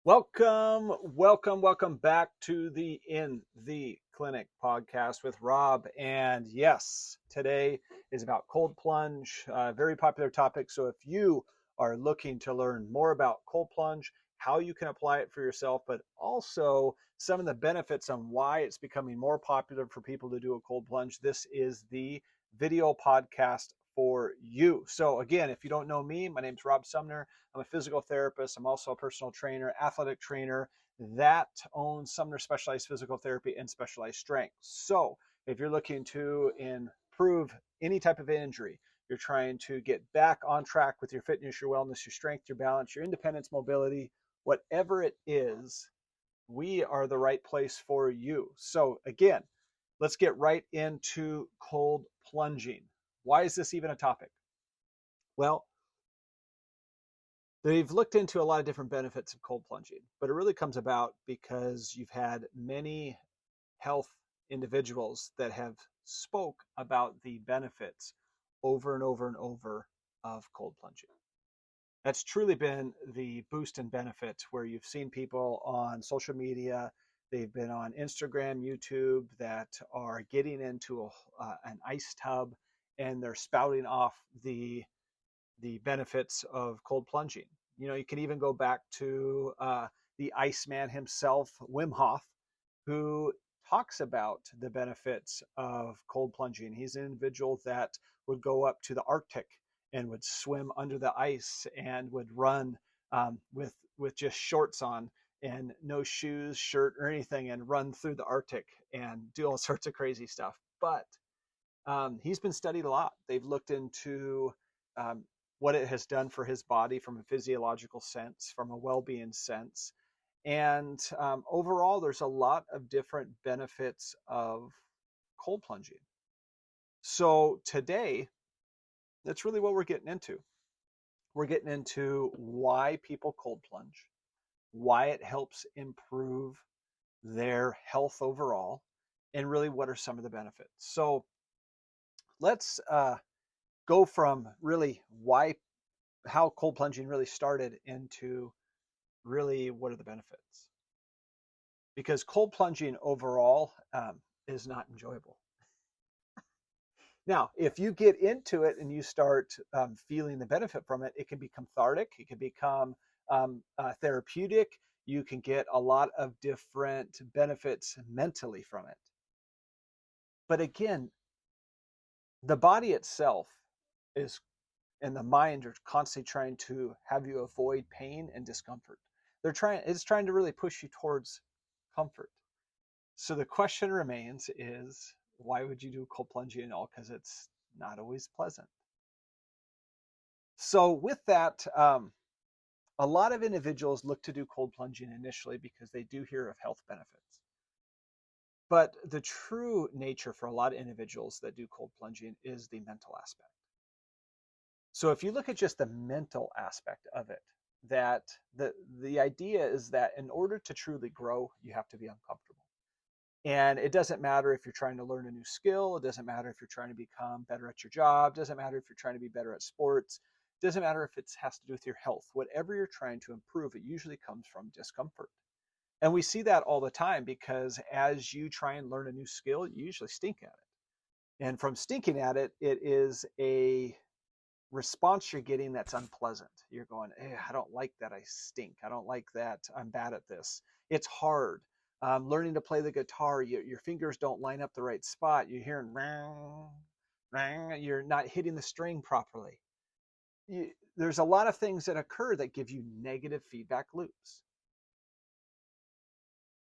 Welcome back to the In the Clinic podcast with Rob. And yes, today is about cold plunge, very popular topic. So if you are looking to learn more about cold plunge, how you can apply it for yourself, but also some of the benefits on why it's becoming more popular for people to do a cold plunge, this is the video podcast for you. So again, if you don't know me, my name is Rob Sumner. I'm a physical therapist. I'm also a personal trainer, athletic trainer that owns Sumner Specialized Physical Therapy and Specialized Strength. So if you're looking to improve any type of injury, you're trying to get back on track with your fitness, your wellness, your strength, your balance, your independence, mobility, whatever it is, we are the right place for you. So again, let's get right into cold plunging. Why is this even a topic? Well, they've looked into a lot of different benefits of cold plunging, but it really comes about because you've had many health individuals that have spoke about the benefits over and over and over of cold plunging. That's truly been the boost in benefits where you've seen people on social media, they've been on Instagram, YouTube that are getting into an ice tub and they're spouting off the benefits of cold plunging. You know, you can even go back to the Iceman himself, Wim Hof, who talks about the benefits of cold plunging. He's an individual that would go up to the Arctic and would swim under the ice and would run with just shorts on and no shoes, shirt, or anything, and run through the Arctic and do all sorts of crazy stuff. But he's been studied a lot. They've looked into um, what it has done for his body from a physiological sense, from a well-being sense, and overall, there's a lot of different benefits of cold plunging. So today, that's really what we're getting into. We're getting into why people cold plunge, why it helps improve their health overall, and really what are some of the benefits. So let's go from really how cold plunging really started into really what are the benefits. Because cold plunging overall is not enjoyable. Now, if you get into it and you start feeling the benefit from it, it can become cathartic, it can become therapeutic. You can get a lot of different benefits mentally from it. But again, the body itself is and the mind are constantly trying to have you avoid pain and discomfort. It's trying to really push you towards comfort. So the question remains is why would you do cold plunging and all? Because it's not always pleasant. So with that, a lot of individuals look to do cold plunging initially because they do hear of health benefits. But the true nature for a lot of individuals that do cold plunging is the mental aspect. So if you look at just the mental aspect of it, that the idea is that in order to truly grow, you have to be uncomfortable. And it doesn't matter if you're trying to learn a new skill. It doesn't matter if you're trying to become better at your job. It doesn't matter if you're trying to be better at sports. It doesn't matter if it has to do with your health. Whatever you're trying to improve, it usually comes from discomfort. And we see that all the time because as you try and learn a new skill, you usually stink at it. And from stinking at it, it is a response you're getting that's unpleasant. You're going, I don't like that I stink. I don't like that I'm bad at this. It's hard. Learning to play the guitar, your fingers don't line up the right spot. You're hearing rang, rang. You're not hitting the string properly. There's a lot of things that occur that give you negative feedback loops.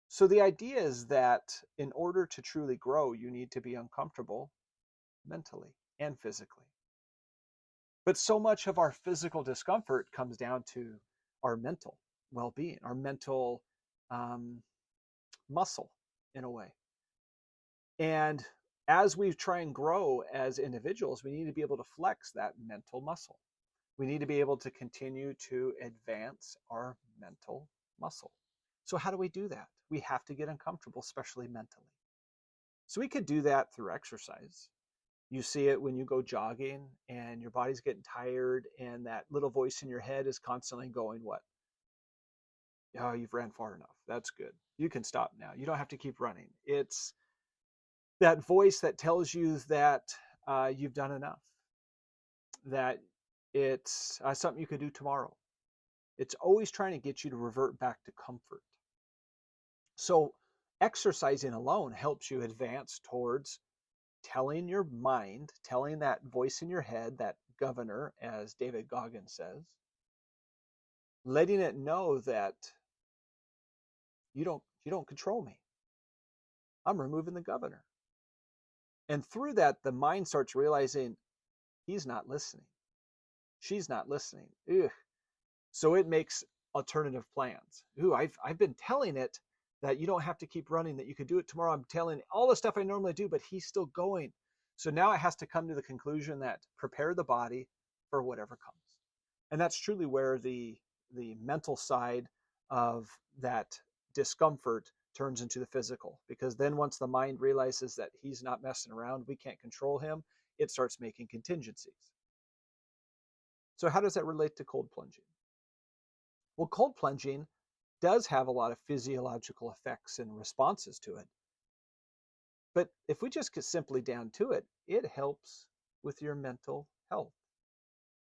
So the idea is that in order to truly grow, you need to be uncomfortable mentally and physically. But so much of our physical discomfort comes down to our mental well-being, our mental um, muscle in a way. And as we try and grow as individuals, we need to be able to flex that mental muscle. We need to be able to continue to advance our mental muscle. So how do we do that? We have to get uncomfortable, especially mentally. So we could do that through exercise. You see it when you go jogging and your body's getting tired and that little voice in your head is constantly going, what? Oh, you've ran far enough. That's good. You can stop now. You don't have to keep running. It's that voice that tells you that you've done enough, that it's something you could do tomorrow. It's always trying to get you to revert back to comfort. So, exercising alone helps you advance towards telling your mind, telling that voice in your head, that governor, as David Goggins says, letting it know that you don't control me. I'm removing the governor. And through that, the mind starts realizing he's not listening. She's not listening. Ugh. So it makes alternative plans. Ooh, I've been telling it that you don't have to keep running, that you could do it tomorrow. I'm telling it all the stuff I normally do, but he's still going. So now it has to come to the conclusion that prepare the body for whatever comes. And that's truly where the mental side of that discomfort turns into the physical. Because then once the mind realizes that he's not messing around, we can't control him, it starts making contingencies. So how does that relate to cold plunging? Well, cold plunging does have a lot of physiological effects and responses to it. But if we just get simply down to it, it helps with your mental health.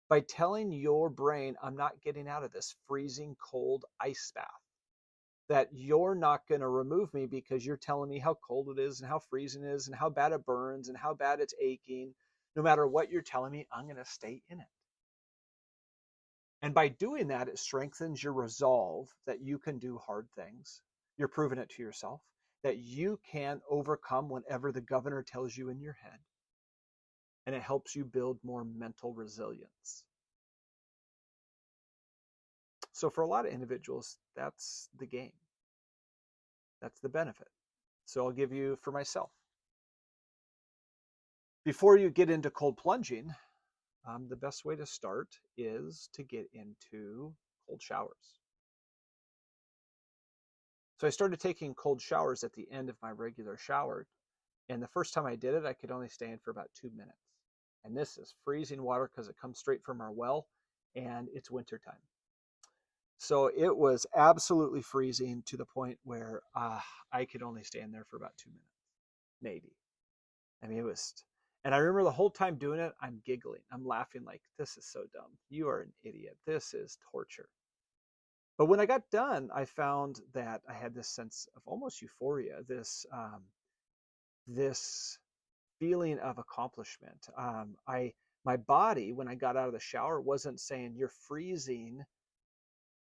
By telling your brain, I'm not getting out of this freezing cold ice bath, that you're not going to remove me because you're telling me how cold it is and how freezing it is and how bad it burns and how bad it's aching. No matter what you're telling me, I'm going to stay in it. And by doing that, it strengthens your resolve that you can do hard things. You're proving it to yourself that you can overcome whatever the governor tells you in your head. And it helps you build more mental resilience. So for a lot of individuals, that's the game. That's the benefit. So I'll give you for myself. Before you get into cold plunging, the best way to start is to get into cold showers. So I started taking cold showers at the end of my regular shower. And the first time I did it, I could only stay in for about 2 minutes. And this is freezing water because it comes straight from our well and it's wintertime. So it was absolutely freezing to the point where I could only stay in there for about 2 minutes, maybe. I mean, it was, and I remember the whole time doing it, I'm giggling. I'm laughing like, this is so dumb. You are an idiot. This is torture. But when I got done, I found that I had this sense of almost euphoria, this feeling of accomplishment. My body, when I got out of the shower, wasn't saying you're freezing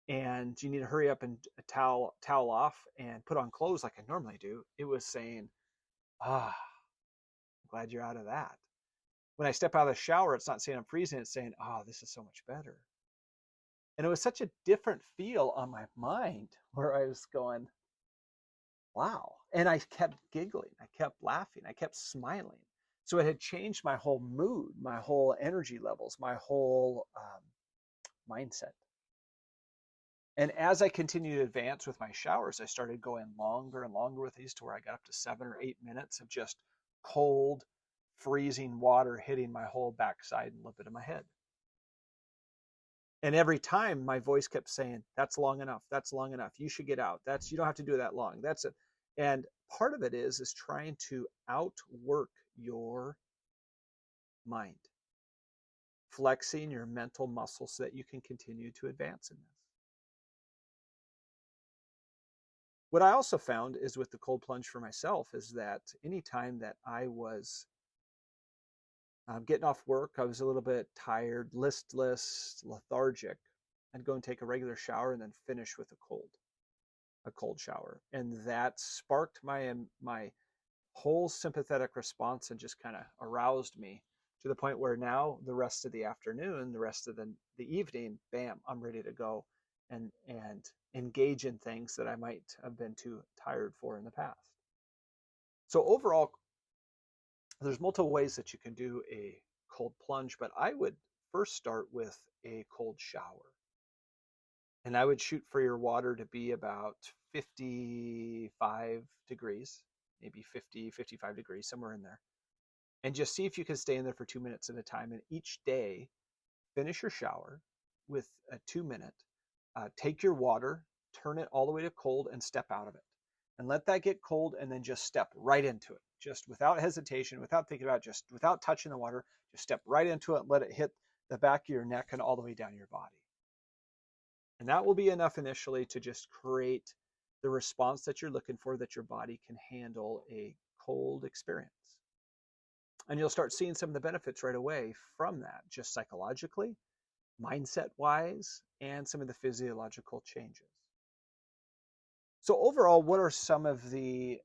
and you need to hurry up and towel off and put on clothes like I normally do. It was saying, I'm glad you're out of that. When I step out of the shower, it's not saying I'm freezing, it's saying, oh, this is so much better. And it was such a different feel on my mind where I was going, wow. And I kept giggling, I kept laughing, I kept smiling. So it had changed my whole mood, my whole energy levels, my whole mindset. And as I continued to advance with my showers, I started going longer and longer with these to where I got up to 7 or 8 minutes of just cold, freezing water hitting my whole backside and lip of my head. And every time my voice kept saying, that's long enough. That's long enough. You should get out. You don't have to do that long. That's it. And part of it is trying to outwork your mind, flexing your mental muscles so that you can continue to advance in this. What I also found is with the cold plunge for myself is that anytime that I was getting off work, I was a little bit tired, listless, lethargic, I'd go and take a regular shower and then finish with a cold shower. And that sparked my whole sympathetic response and just kind of aroused me to the point where now the rest of the afternoon, the rest of the evening, bam, I'm ready to go and engage in things that I might have been too tired for in the past. So overall, there's multiple ways that you can do a cold plunge, but I would first start with a cold shower. And I would shoot for your water to be about 55 degrees, maybe 50, 55 degrees, somewhere in there. And just see if you can stay in there for 2 minutes at a time. And each day, finish your shower with a 2 minute. Take your water turn it all the way to cold and step out of it. And let that get cold and then just step right into it. Just without hesitation, without thinking about it, just without touching the water, just step right into it and let it hit the back of your neck and all the way down your body. And that will be enough initially to just create the response that you're looking for, that your body can handle a cold experience. And you'll start seeing some of the benefits right away from that, just psychologically, mindset wise, and some of the physiological changes. So overall, what are some of the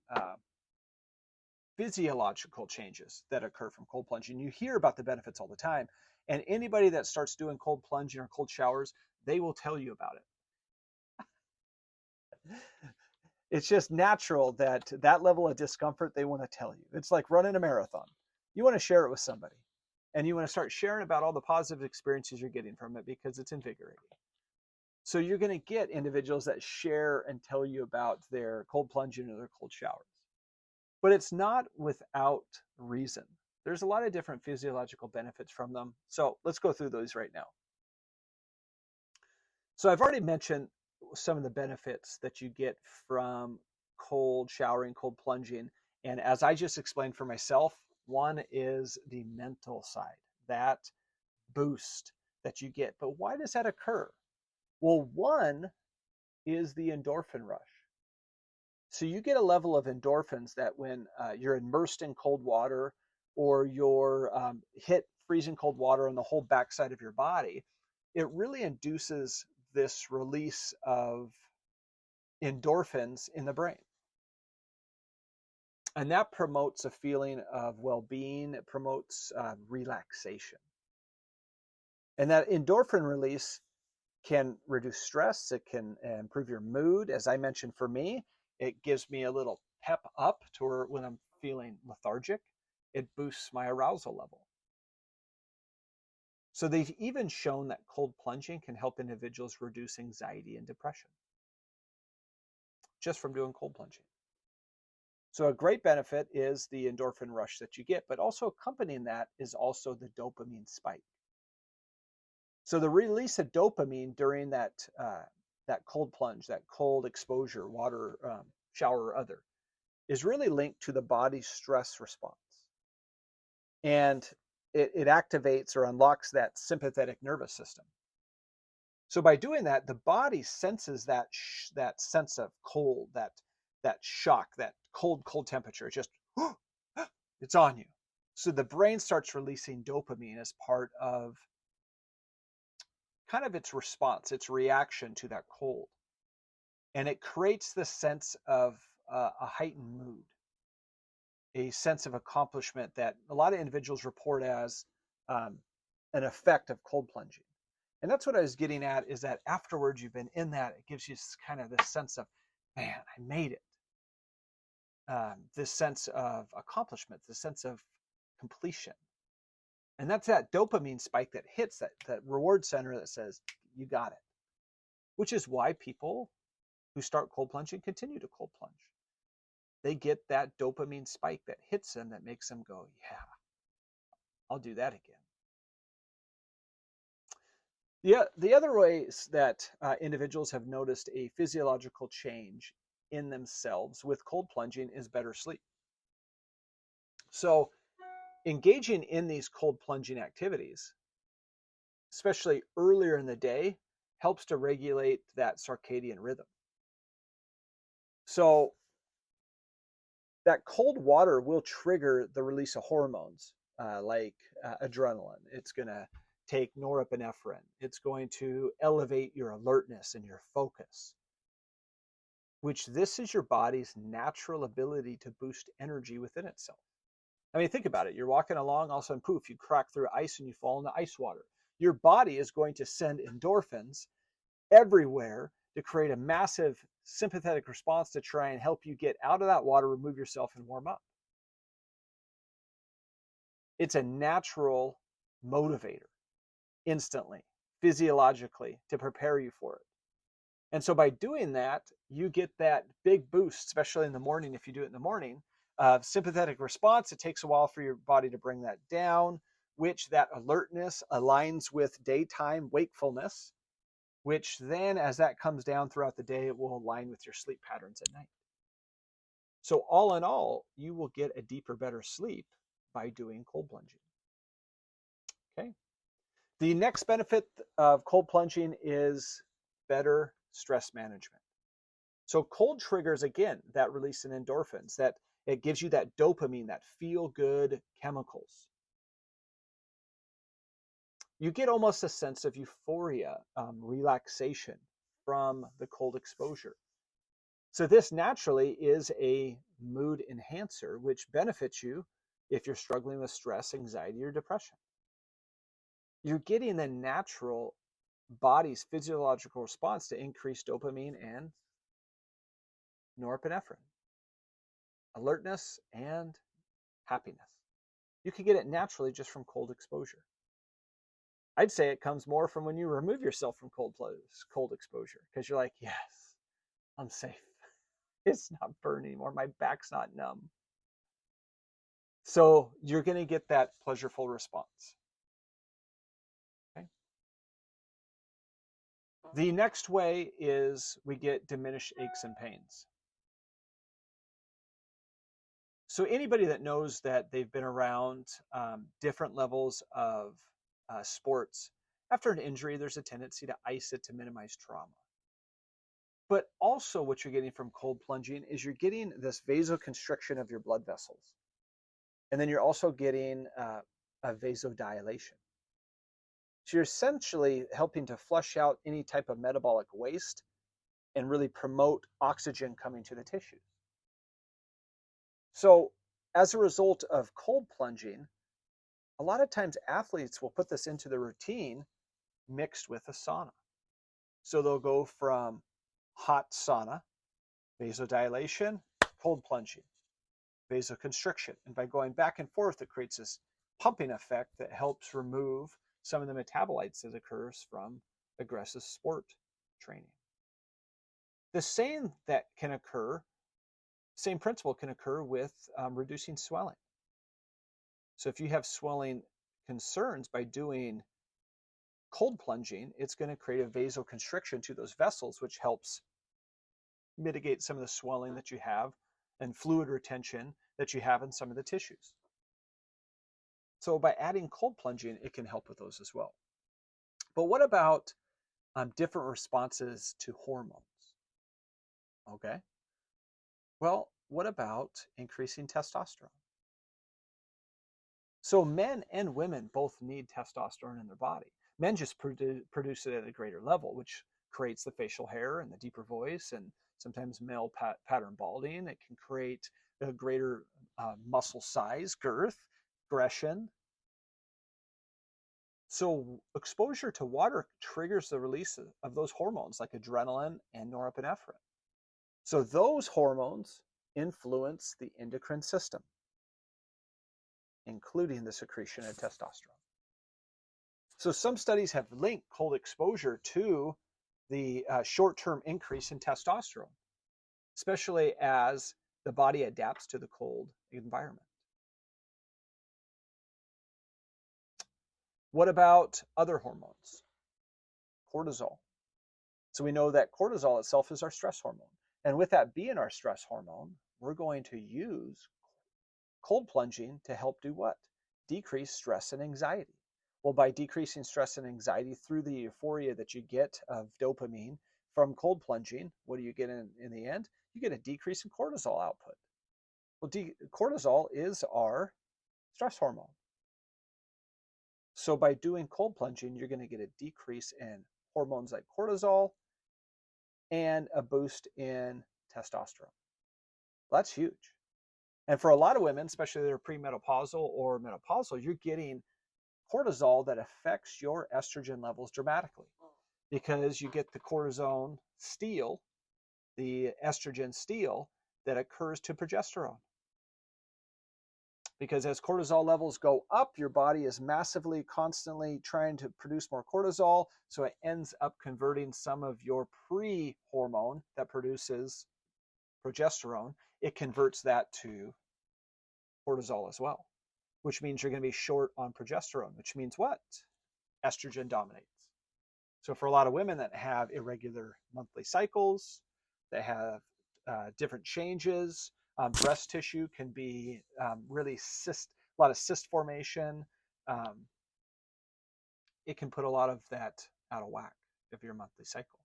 physiological changes that occur from cold plunging? You hear about the benefits all the time, and anybody that starts doing cold plunging or cold showers, they will tell you about it. It's just natural that that level of discomfort, they want to tell you. It's like running a marathon. You want to share it with somebody, and you want to start sharing about all the positive experiences you're getting from it because it's invigorating. So you're going to get individuals that share and tell you about their cold plunging or their cold showers. But it's not without reason. There's a lot of different physiological benefits from them. So let's go through those right now. So I've already mentioned some of the benefits that you get from cold showering, cold plunging. And as I just explained for myself, one is the mental side, that boost that you get. But why does that occur? Well, one is the endorphin rush. So you get a level of endorphins that when you're immersed in cold water, or you're hit freezing cold water on the whole backside of your body, it really induces this release of endorphins in the brain. And that promotes a feeling of well-being. It promotes relaxation. And that endorphin release can reduce stress. It can improve your mood. As I mentioned, for me, it gives me a little pep up to where when I'm feeling lethargic, it boosts my arousal level. So they've even shown that cold plunging can help individuals reduce anxiety and depression just from doing cold plunging. So a great benefit is the endorphin rush that you get, but also accompanying that is also the dopamine spike. So the release of dopamine during that cold plunge, that cold exposure, water, shower, or other, is really linked to the body's stress response. And it activates or unlocks that sympathetic nervous system. So by doing that, the body senses that sense of cold, that shock, that cold temperature. It's just, it's on you. So the brain starts releasing dopamine as part of kind of its response, its reaction to that cold. And it creates this sense of a heightened mood, a sense of accomplishment that a lot of individuals report as an effect of cold plunging. And that's what I was getting at, is that afterwards you've been in that, it gives you kind of this sense of, man, I made it. This sense of accomplishment, this sense of completion. And that's that dopamine spike that hits that reward center that says, you got it. Which is why people who start cold plunging continue to cold plunge. They get that dopamine spike that hits them that makes them go, yeah, I'll do that again. The other ways that individuals have noticed a physiological change in themselves with cold plunging is better sleep. So engaging in these cold plunging activities, especially earlier in the day, helps to regulate that circadian rhythm. So that cold water will trigger the release of hormones like adrenaline. It's going to take norepinephrine. It's going to elevate your alertness and your focus, which this is your body's natural ability to boost energy within itself. I mean, think about it. You're walking along, all of a sudden, poof, you crack through ice and you fall into ice water. Your body is going to send endorphins everywhere to create a massive sympathetic response to try and help you get out of that water, remove yourself, and warm up. It's a natural motivator instantly, physiologically, to prepare you for it. And so by doing that, you get that big boost, especially in the morning if you do it in the morning, sympathetic response. It takes a while for your body to bring that down, which that alertness aligns with daytime wakefulness, which then as that comes down throughout the day, it will align with your sleep patterns at night. So all in all, you will get a deeper, better sleep by doing cold plunging. Okay. The next benefit of cold plunging is better stress management. So cold triggers, again, that release in endorphins, that it gives you that dopamine, that feel good chemicals. You get almost a sense of euphoria, relaxation from the cold exposure. So this naturally is a mood enhancer, which benefits you if you're struggling with stress, anxiety, or depression. You're getting the natural body's physiological response to increased dopamine and norepinephrine, alertness, and happiness. You can get it naturally just from cold exposure. I'd say it comes more from when you remove yourself from cold exposure, because you're like, yes, I'm safe. It's not burning anymore. My back's not numb. So you're going to get that pleasureful response. Okay. The next way is we get diminished aches and pains. So anybody that knows that they've been around different levels of sports, after an injury, there's a tendency to ice it to minimize trauma. But also what you're getting from cold plunging is you're getting this vasoconstriction of your blood vessels. And then you're also getting a vasodilation. So you're essentially helping to flush out any type of metabolic waste and really promote oxygen coming to the tissues. So as a result of cold plunging, a lot of times athletes will put this into the routine mixed with a sauna. So they'll go from hot sauna, vasodilation, cold plunging, vasoconstriction. And by going back and forth, it creates this pumping effect that helps remove some of the metabolites that occurs from aggressive sport training. The same principle can occur with reducing swelling. So if you have swelling concerns by doing cold plunging, it's going to create a vasoconstriction to those vessels, which helps mitigate some of the swelling that you have and fluid retention that you have in some of the tissues. So by adding cold plunging, it can help with those as well. But what about different responses to hormones? Okay. Well, what about increasing testosterone? So men and women both need testosterone in their body. Men just produce it at a greater level, which creates the facial hair and the deeper voice and sometimes male pattern balding. It can create a greater muscle size, girth, aggression. So exposure to water triggers the release of those hormones like adrenaline and norepinephrine. So those hormones influence the endocrine system, including the secretion of testosterone. So some studies have linked cold exposure to the short-term increase in testosterone, especially as the body adapts to the cold environment. What about other hormones? Cortisol. So we know that cortisol itself is our stress hormone. And with that being our stress hormone, we're going to use cold plunging to help do what? Decrease stress and anxiety. Well, by decreasing stress and anxiety through the euphoria that you get of dopamine from cold plunging, what do you get in the end? You get a decrease in cortisol output. Well, cortisol is our stress hormone. So by doing cold plunging, you're going to get a decrease in hormones like cortisol and a boost in testosterone. That's huge. And for a lot of women, especially that are premenopausal or menopausal, you're getting cortisol that affects your estrogen levels dramatically because you get the cortisone steal, the estrogen steal that occurs to progesterone. Because as cortisol levels go up, your body is massively, constantly trying to produce more cortisol. So it ends up converting some of your pre-hormone that produces progesterone. It converts that to cortisol as well, which means you're going to be short on progesterone, which means what? Estrogen dominates. So for a lot of women that have irregular monthly cycles, that have different changes, breast tissue can be really a lot of cyst formation. Um, it can put a lot of that out of whack of your monthly cycle.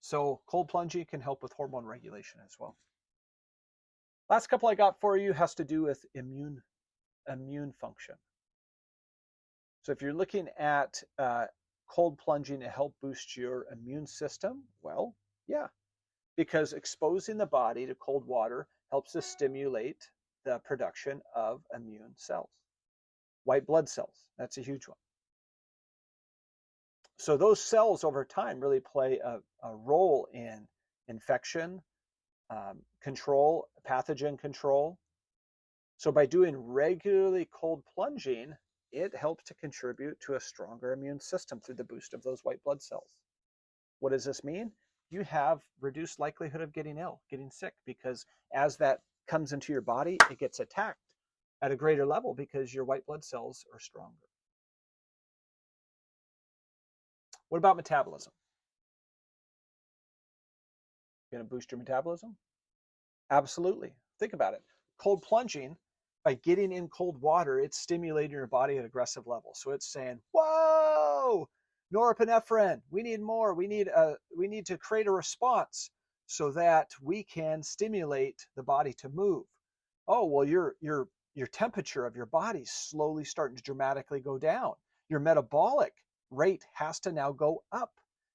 So cold plunging can help with hormone regulation as well. Last couple I got for you has to do with immune function. So if you're looking at cold plunging to help boost your immune system, well, yeah, because exposing the body to cold water helps to stimulate the production of immune cells, white blood cells. That's a huge one. So those cells over time really play a role in infection control, pathogen control. So by doing regularly cold plunging, it helps to contribute to a stronger immune system through the boost of those white blood cells. What does this mean? You have reduced likelihood of getting ill, getting sick, because as that comes into your body, it gets attacked at a greater level because your white blood cells are stronger. What about metabolism? Going to boost your metabolism? Absolutely. Think about it. Cold plunging, by getting in cold water, it's stimulating your body at aggressive levels. So it's saying, whoa, norepinephrine, we need more. We need to create a response so that we can stimulate the body to move. Oh, well, your temperature of your body is slowly starting to dramatically go down. Your metabolic rate has to now go up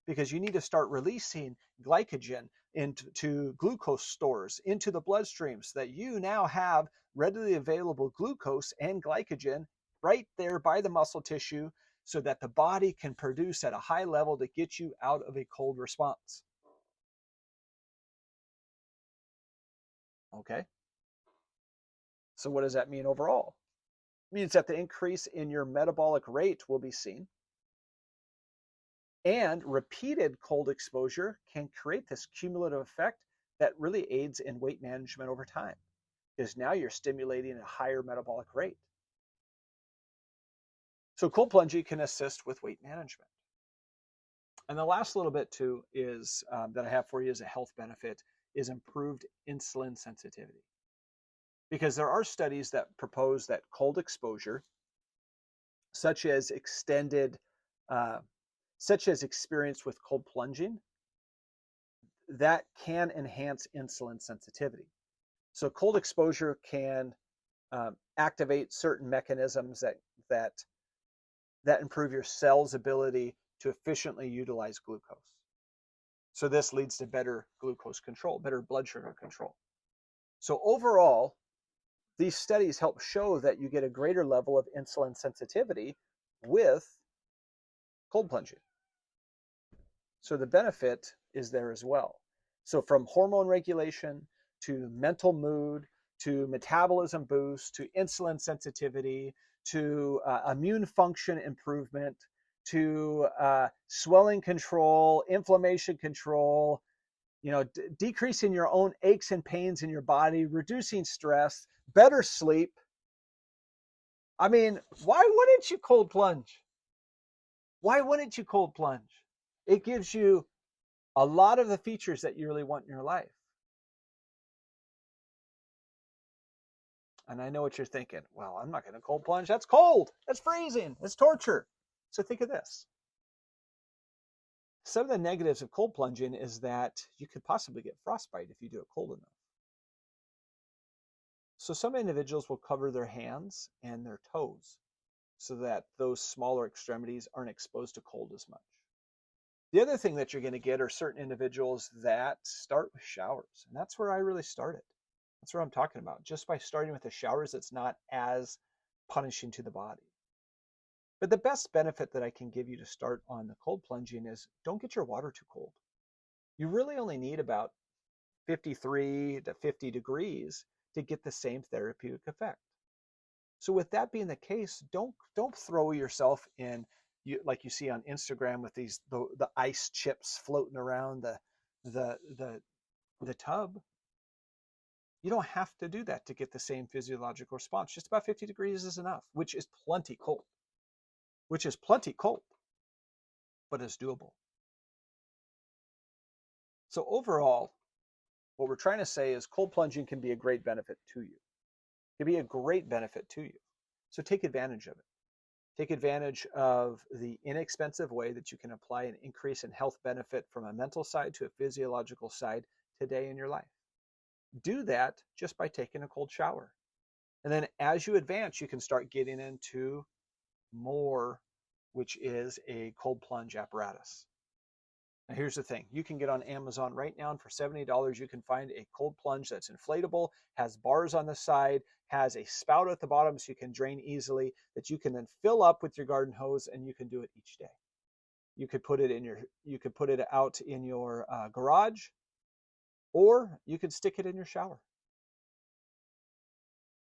because you need to start releasing glycogen into glucose stores into the bloodstream so that you now have readily available glucose and glycogen right there by the muscle tissue so that the body can produce at a high level to get you out of a cold response. Okay? So what does that mean overall? It means that the increase in your metabolic rate will be seen. And repeated cold exposure can create this cumulative effect that really aids in weight management over time, because now you're stimulating a higher metabolic rate. So cold plunging can assist with weight management. And the last little bit too is that I have for you as a health benefit is improved insulin sensitivity. Because there are studies that propose that cold exposure, such as experience with cold plunging, that can enhance insulin sensitivity. So cold exposure can activate certain mechanisms that improve your cell's ability to efficiently utilize glucose. So this leads to better glucose control, better blood sugar control. So overall, these studies help show that you get a greater level of insulin sensitivity with cold plunging. So the benefit is there as well. So from hormone regulation to mental mood to metabolism boost to insulin sensitivity to immune function improvement to swelling control, inflammation control, decreasing your own aches and pains in your body, reducing stress, better sleep. I mean, why wouldn't you cold plunge? Why wouldn't you cold plunge? It gives you a lot of the features that you really want in your life. And I know what you're thinking. Well, I'm not going to cold plunge. That's cold. That's freezing. It's torture. So think of this. Some of the negatives of cold plunging is that you could possibly get frostbite if you do it cold enough. So some individuals will cover their hands and their toes so that those smaller extremities aren't exposed to cold as much. The other thing that you're going to get are certain individuals that start with showers. And that's where I really started. That's what I'm talking about. Just by starting with the showers, it's not as punishing to the body. But the best benefit that I can give you to start on the cold plunging is don't get your water too cold. You really only need about 53 to 50 degrees to get the same therapeutic effect. So with that being the case, don't throw yourself in like you see on Instagram with the ice chips floating around the tub. You don't have to do that to get the same physiological response. Just about 50 degrees is enough, which is plenty cold. but it's doable. So overall, what we're trying to say is cold plunging can be a great benefit to you. It can be a great benefit to you. So take advantage of it. Take advantage of the inexpensive way that you can apply an increase in health benefit from a mental side to a physiological side today in your life. Do that just by taking a cold shower. And then as you advance, you can start getting into more, which is a cold plunge apparatus. Now, here's the thing. You can get on Amazon right now, and for $70, you can find a cold plunge that's inflatable, has bars on the side, has a spout at the bottom so you can drain easily, that you can then fill up with your garden hose, and you can do it each day. You could put it out in your garage, or you could stick it in your shower.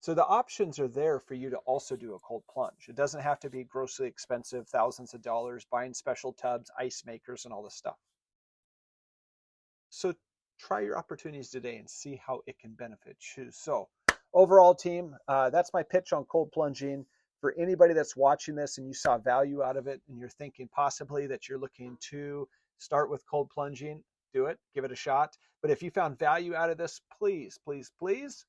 So the options are there for you to also do a cold plunge. It doesn't have to be grossly expensive, thousands of dollars, buying special tubs, ice makers, and all this stuff. So try your opportunities today and see how it can benefit you. So overall, team, that's my pitch on cold plunging. For anybody that's watching this and you saw value out of it and you're thinking possibly that you're looking to start with cold plunging, do it, give it a shot. But if you found value out of this, please, please, please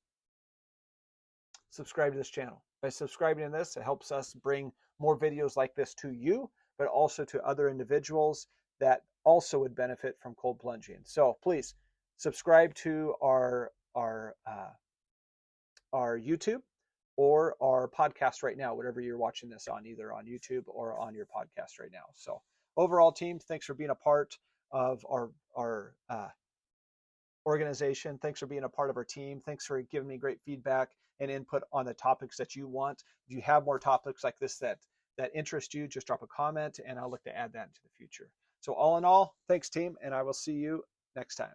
subscribe to this channel. By subscribing to this, it helps us bring more videos like this to you, but also to other individuals that also would benefit from cold plunging. So please subscribe to our YouTube or our podcast right now, whatever you're watching this on, either on YouTube or on your podcast right now. So overall, team, thanks for being a part of our organization. Thanks for being a part of our team. Thanks for giving me great feedback and input on the topics that you want. If you have more topics like this that interest you, just drop a comment and I'll look to add that into the future. So all in all, thanks team, and I will see you next time.